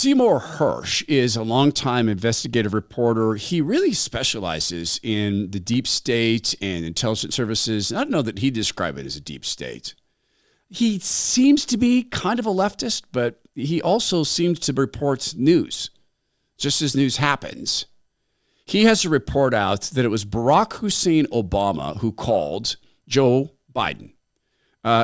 Seymour Hersh is a longtime investigative reporter. He really specializes in the deep state and intelligence services. I don't know that he'd describe it as a deep state. He seems to be kind of a leftist, but he also seems to report news, just as news happens. He has a report out that it was Barack Hussein Obama who called Joe Biden. Here's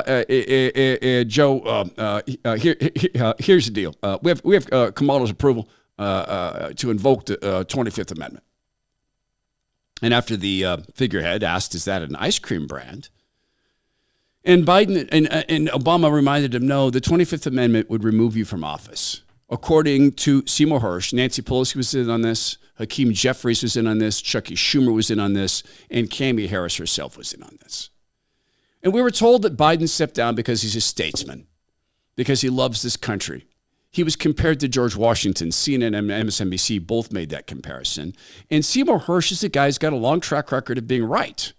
the deal. We have Kamala's approval to invoke the 25th Amendment. And after the figurehead asked, is that an ice cream brand? And Biden and Obama reminded him, no, the 25th Amendment would remove you from office. According to Seymour Hersh, Nancy Pelosi was in on this, Hakeem Jeffries was in on this, Chucky Schumer was in on this, and Kamala Harris herself was in on this. And we were told that Biden stepped down because he's a statesman, because he loves this country. He was compared to George Washington. CNN and MSNBC both made that comparison. And Seymour Hersh is a guy who's got a long track record of being right.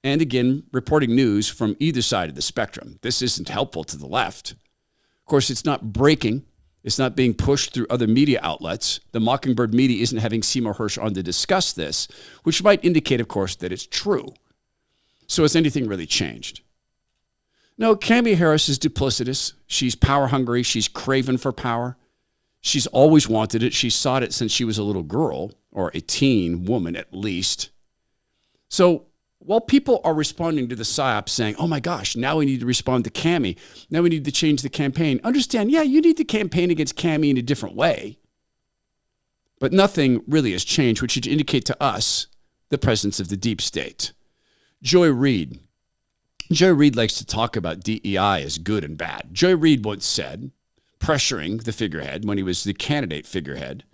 And again, reporting news from either side of the spectrum. This isn't helpful to the left. Of course, it's not breaking. It's not being pushed through other media outlets. The Mockingbird media isn't having Seymour Hersh on to discuss this, which might indicate, of course, that it's true. So has anything really changed? No, Kamala Harris is duplicitous. She's power hungry. She's craven for power. She's always wanted it. She sought it since she was a little girl, or a teen woman at least. So while people are responding to the PSYOP saying, oh my gosh, now we need to respond to Cammie. Now we need to change the campaign. Understand, yeah, you need to campaign against Cammie in a different way. But nothing really has changed, which should indicate to us the presence of the deep state. Joy Reid. Joy Reid likes to talk about DEI as good and bad. Joy Reid once said, pressuring the figurehead when he was the candidate figurehead,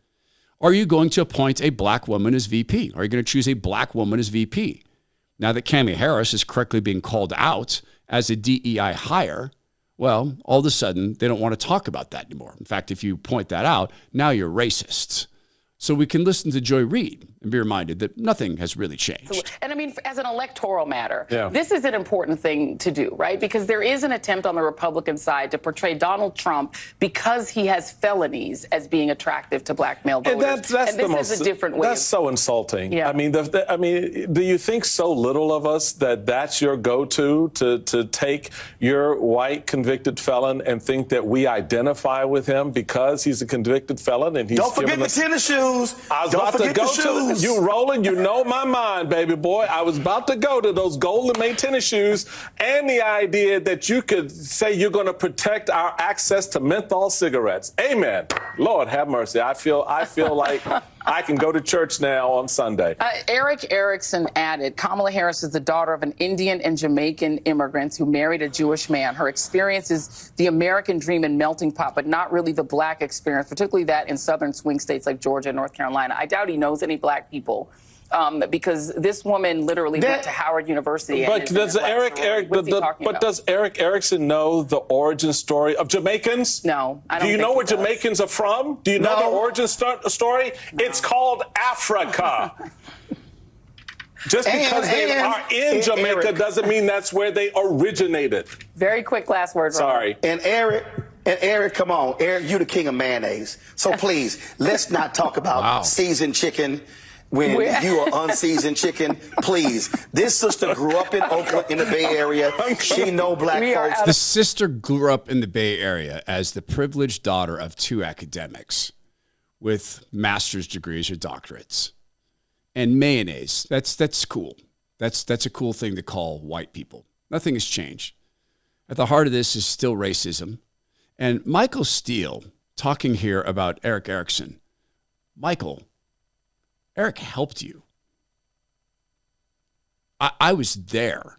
are you going to appoint a black woman as VP? Are you going to choose a black woman as VP? Now that Kamala Harris is correctly being called out as a DEI hire, well, all of a sudden, they don't want to talk about that anymore. In fact, if you point that out, now you're racists. So we can listen to Joy Reid and be reminded that nothing has really changed. And I mean, as an electoral matter, this is an important thing to do, right? Because there is an attempt on the Republican side to portray Donald Trump, because he has felonies, as being attractive to black male voters. And this is a different way. That's so insulting. Yeah. I mean, do you think so little of us that that's your go-to to take your white convicted felon and think that we identify with him because he's a convicted felon and he's Don't forget the tennis shoes. I was about to go to you, Roland. You know my mind, baby boy. I was about to go to those golden made tennis shoes and the idea that you could say you're going to protect our access to menthol cigarettes. Amen. Lord have mercy. I feel like I can go to church now on Sunday. Eric Erickson added, Kamala Harris is the daughter of an Indian and Jamaican immigrants who married a Jewish man. Her experience is the American dream and melting pot, but not really the black experience, particularly that in southern swing states like Georgia and North Carolina. I doubt he knows any black people. Because this woman literally went to Howard University. But does Eric Erickson know the origin story of Jamaicans? No, I don't. Do you know where Jamaicans are from? Do you know the origin story? No. It's called Africa. Just because they are in Jamaica doesn't mean that's where they originated. Very quick last word. Sorry. And Eric, come on. Eric, you the king of mayonnaise. So please, let's not talk about seasoned chicken when you are unseasoned chicken. Please. This sister grew up in Oakland, in the Bay Area. She know black folks. The sister grew up in the Bay Area as the privileged daughter of two academics with master's degrees or doctorates. And mayonnaise, that's cool. That's a cool thing to call white people. Nothing has changed. At the heart of this is still racism. And Michael Steele, talking here about Eric Erickson. Michael, Eric helped you. I was there.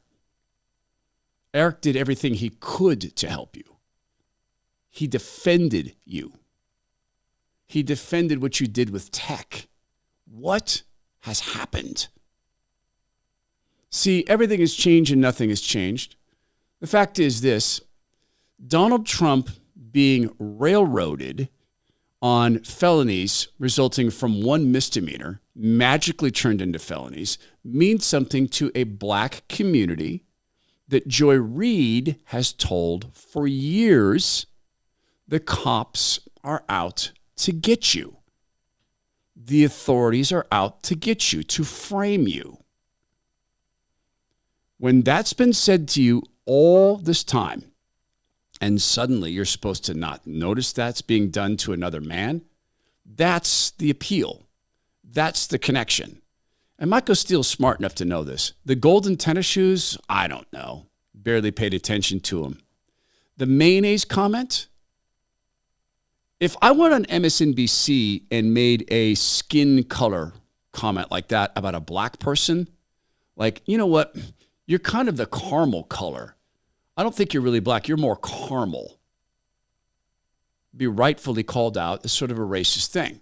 Eric did everything he could to help you. He defended you. He defended what you did with tech. What has happened? See, everything has changed and nothing has changed. The fact is this: Donald Trump being railroaded on felonies resulting from one misdemeanor, magically turned into felonies, means something to a black community that Joy Reid has told for years the cops are out to get you. The authorities are out to get you, to frame you. When that's been said to you all this time, and suddenly you're supposed to not notice that's being done to another man, that's the appeal. That's the connection. And Michael Steele's smart enough to know this. The golden tennis shoes, I don't know. Barely paid attention to them. The mayonnaise comment, if I went on MSNBC and made a skin color comment like that about a black person, like, you know what? You're kind of the caramel color. I don't think you're really black. You're more caramel. Be rightfully called out as sort of a racist thing.